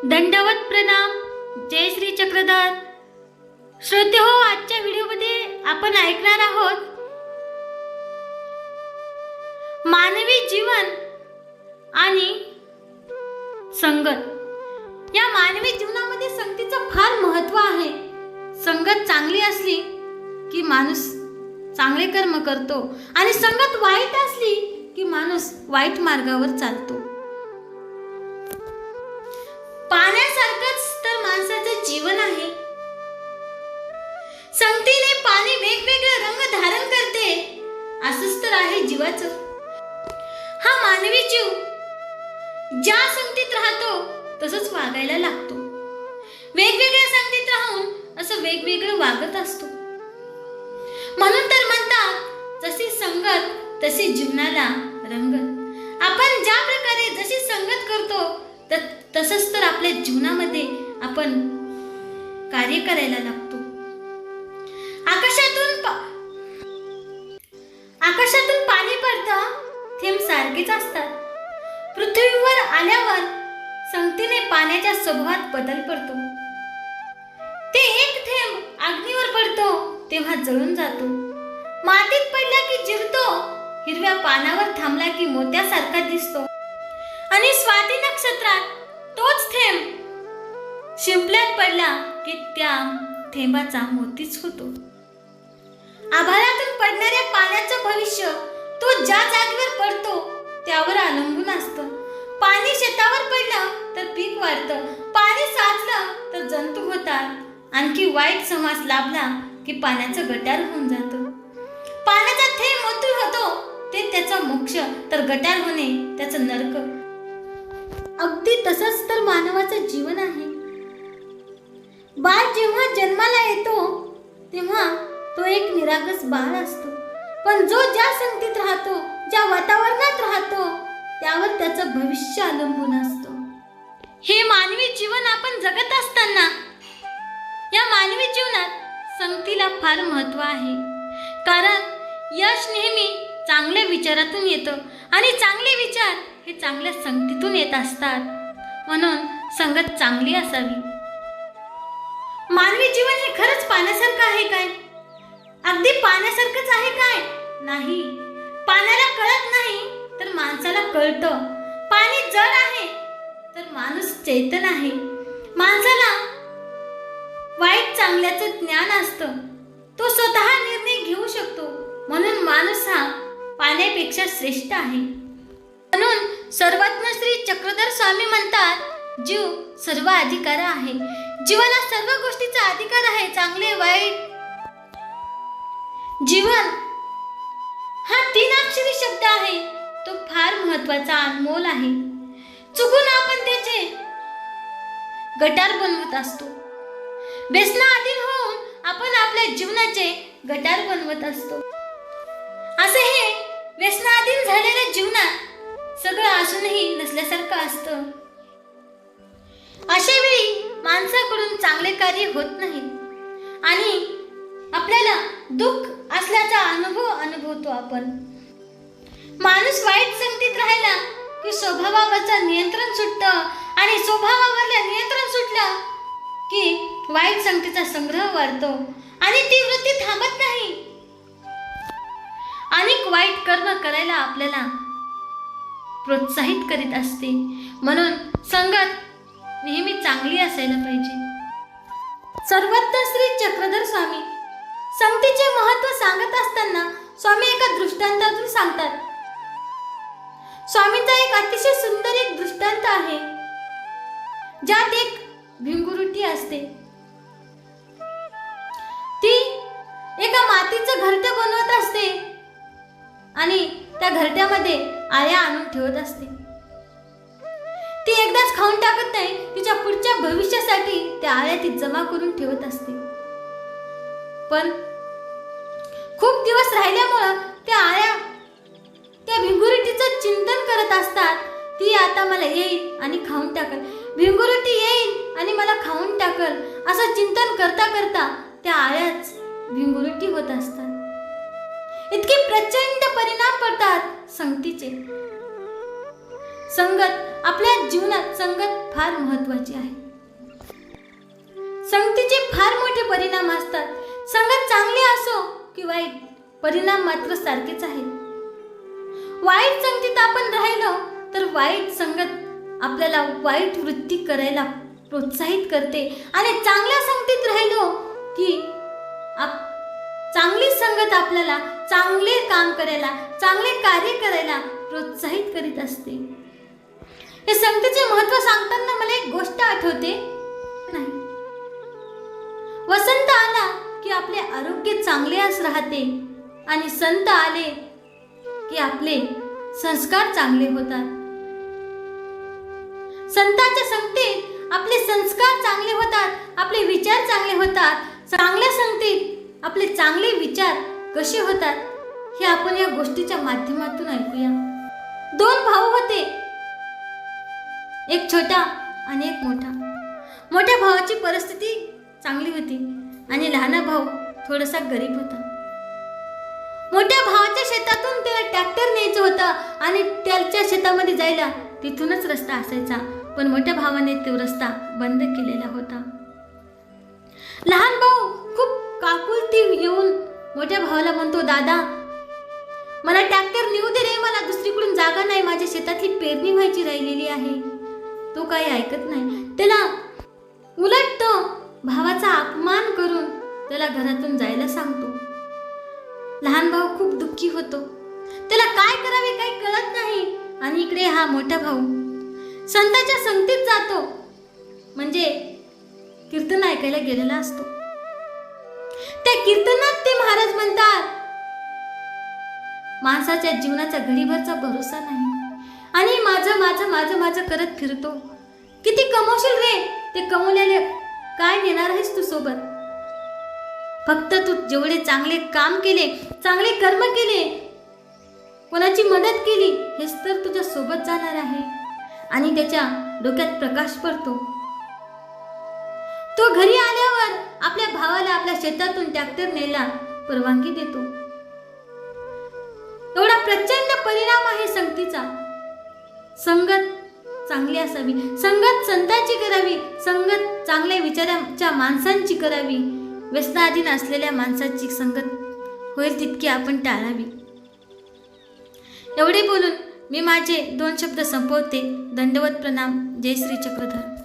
दंडवत प्रणाम. जय श्री चक्रधर. श्रोते हो, आजच्या व्हिडिओमध्ये आपण ऐकणार आहोत मानवी जीवन आणि संगत. या मानवी जीवनामध्ये संगतीचं फार महत्त्व आहे. संगत चांगली असली की माणूस चांगले कर्म करतो आणि संगत वाईट असली की माणूस वाईट मार्गावर चालतो. पाण्यासारखंच तर माणसाचं जीवन आहे. संगतीने पाणी वेगवेगळे रंग धारण करते, असंच तर आहे जीवाचं. हा मानवी जीव ज्या संगतीत राहतो तसंच वागायला लागतो. वेगवेगळ्या संगतीत राहून असं वेगवेगळं वागत असतो. म्हणून तर म्हणतात, जशी संगत तशी जीवनाला रंगत. आपण ज्या प्रकारे जशी संगत करतो तसंच तर आपल्या जीवनामध्ये आपण कार्य करायला लागतो. आकाशातून पाणी पडतं, थेंब सारखेच असतात. पृथ्वीवर आल्यावर संगतीने पाण्याच्या स्वभावात बदल पडतो. ते एक थेंब अग्नीवर पडतो तेव्हा जळून जातो. मातीत पडला की जिरतो, हिरव्या पानावर थांबला की मोत्यासारखा दिसतो. आणि स्वाती नक्षत्रात तोच थेंब शिंपल्यात पडला की त्या थेंबाचा मोतीच होतो. आभाळातून पडणाऱ्या पाण्याचं भविष्य तो ज्या जागेवर पडतो त्यावर अवलंबून असतं. पाणी शेतावर पडलं तर पीक वाढतं, पाणी साचलं तर जंतू होतात, आणखी वाईट समास लाभला की पाण्याचं गटार होऊन जातं. पाण्याचा थेंब मोती होतो ते त्याचा मोक्ष, तर गटार होणे त्याचं नरक. अगदी तसंच तर मानवाचं जीवन आहे. बाळ जेव्हा जन्माला येतो तेव्हा तो एक निरागस बाळ असतो. पण जो ज्या संगतीत राहतो, ज्या वातावरणात राहतो त्यावर त्याचं भविष्य अवलंबून असतं. हे मानवी जीवन आपण जगत असताना या मानवी जीवनात संगतीला फार महत्त्व आहे. कारण यश नेहमी चांगल्या विचारातून येतं आणि चांगले विचार हे चांगल्या संगतीतून येत असतात. म्हणून संगत चांगली असावी. मानवी जीवन हे खरंच पाण्यासारखं आहे काय? अगदी पाण्यासारखंच आहे काय? नाही. पाण्याला कळत नाही तर माणसाला कळतं. पाणी जड आहे तर माणूस चैतन आहे. माणसाला वाईट चांगल्याचं ज्ञान असतं. तो स्वतः निर्णय घेऊ शकतो. म्हणून माणूस हा पाण्यापेक्षा श्रेष्ठ आहे. म्हणून सर्वज्ञ श्री चक्रधर स्वामी म्हणतात, जीव सर्व अधिकार आहे. जीवाला सर्व गोष्टीचा अधिकार आहे, चांगले वाईट. जीवन हा 3 अक्षरी शब्द आहे. तो फार महत्वाचा, अनमोल आहे. चुकून आपण त्याचे गटार बनवत असतो. व्यसनाधीन होऊन आपण आपल्या जीवनाचे गटार बनवत असतो. असे हे व्यसनाधीन झालेल्या जीवनात सगळं असूनही नसल्यासारखं असतं. अशा वेळी माणसाकडून चांगले कार्य होत नाही आणि आपल्याला दुःख असल्याचा अनुभवतो आपण. माणूस वाईट संगतीत राहिला की स्वभावावरचं नियंत्रण सुटतं आणि स्वभावावरलं नियंत्रण सुटलं की वाईट संगतीचा संग्रह वाढतो आणि ती वृत्ती थांबत नाही. अनेक वाईट कर्म करायला आपल्याला प्रोत्साहित करीत असते. म्हणून संगत नेहमी चांगली असायला पाहिजे. सर्वज्ञ श्री चक्रधर स्वामी संगतीचे महत्त्व सांगत असताना स्वामी एका दृष्टांतातून सांगतात. स्वामींचा एक अतिशय सुंदर एक दृष्टांत आहे, ज्यात एक भिंगुरुटी असते. ती एका मातीचं घरटं बनवत असते आणि त्या घरट्यामध्ये आळ्या आणून ठेवत असते. ती एकदाच खाऊन टाकत नाही, तिच्या पुढच्या भविष्यासाठी त्या आळ्या ती जमा करून ठेवत असते. पण खूप दिवस राहिल्यामुळं त्या आळ्या त्या भिंगुरुटीचं चिंतन करत असतात. ती आता मला येईल आणि खाऊन टाकल, भिंगुरुटी येईल आणि मला खाऊन टाकल, असं चिंतन करता करता त्या आळ्याच भिंगुरुटी होत असतात. इतके प्रचंड परिणाम पडतात संगतीचे. संगत आपल्या जीवनात संगत फार महत्त्वाची आहे. संगतीचे फार मोठे परिणाम असतात. संगत चांगली असो की वाईट, परिणाम मात्र सारखेच आहेत. वाईट संगतीत आपण राहिलो तर वाईट संगत आपल्याला वाईट वृत्ती करायला प्रोत्साहित करते आणि चांगल्या संगतीत राहिलो की चांगली संगत आपल्याला चांगले काम करायला, चांगले कार्य करायला प्रोत्साहित करीत असते. हे संगतीचे महत्त्व सांगताना मला एक गोष्ट आठवते. नाही, वसंत आला की आपले आरोग्य चांगले राहते आणि संत आले की आपले संस्कार चांगले होतात. संतांच्या संगतीत आपले संस्कार चांगले होतात, आपले विचार चांगले होतात. चांगल्या संगतीत आपले चांगले विचार कसे होतात हे आपण या गोष्टीच्या माध्यमातून ऐकूया. 2 भाऊ होते, एक छोटा आणि एक मोठा. मोठ्या भावाची परिस्थिती चांगली होती आणि लहान भाऊ थोडासा गरीब होता. मोठ्या भावाच्या शेतातून त्याला ट्रॅक्टर न्यायचं होतं आणि त्याच्या शेतामध्ये जायला तिथूनच रस्ता असायचा, पण मोठ्या भावाने तो रस्ता बंद केलेला होता. लहान भाऊ खूप काकुलती येऊन मोठ्या भावाला म्हणतो, दादा मला ट्रॅक्टर नेऊ दे रे, मला दुसरीकडून जागा नाही, माझ्या शेतातली पेरणी व्हायची राहिलेली आहे. तो काही ऐकत नाही. त्याला उलट तो भावाचा अपमान करून त्याला घरातून जायला सांगतो. लहान भाऊ खूप दुःखी होतो, त्याला काय करावे काही कळत नाही. आणि इकडे हा मोठा भाऊ संतांच्या संगतीत जातो, म्हणजे कीर्तन ऐकायला गेलेला असतो. त्या कीर्तनात ते महाराज म्हणतात, माणसाच्या जीवनाचा घडीभरचा भरोसा नाही आणि माझं माझं माझं माझं करत फिरतो. किती कमवशील रे, ते कमवलेले काय नेणार आहेस तू सोबत? फक्त तू जेवढे चांगले काम केले, चांगले कर्म केले, कोणाची मदत केली, हेच तर तुझ्या सोबत जाणार आहे. आणि त्याच्या डोक्यात प्रकाश पडतो. तो घरी आल्यावर आपल्या भावाला आपल्या शेतातून ट्रॅक्टर न्यायला परवानगी देतो. एवढा प्रचंड परिणाम आहे संगतीचा. संगत चांगली असावी, संगत संतांची करावी, संगत चांगल्या विचारांच्या माणसांची करावी. व्यसनाधीन असलेल्या माणसाची संगत होईल तितकी आपण टाळावी. एवढे बोलून मी माझे 2 शब्द संपवते. दंडवत प्रणाम. जय श्री चक्रधर.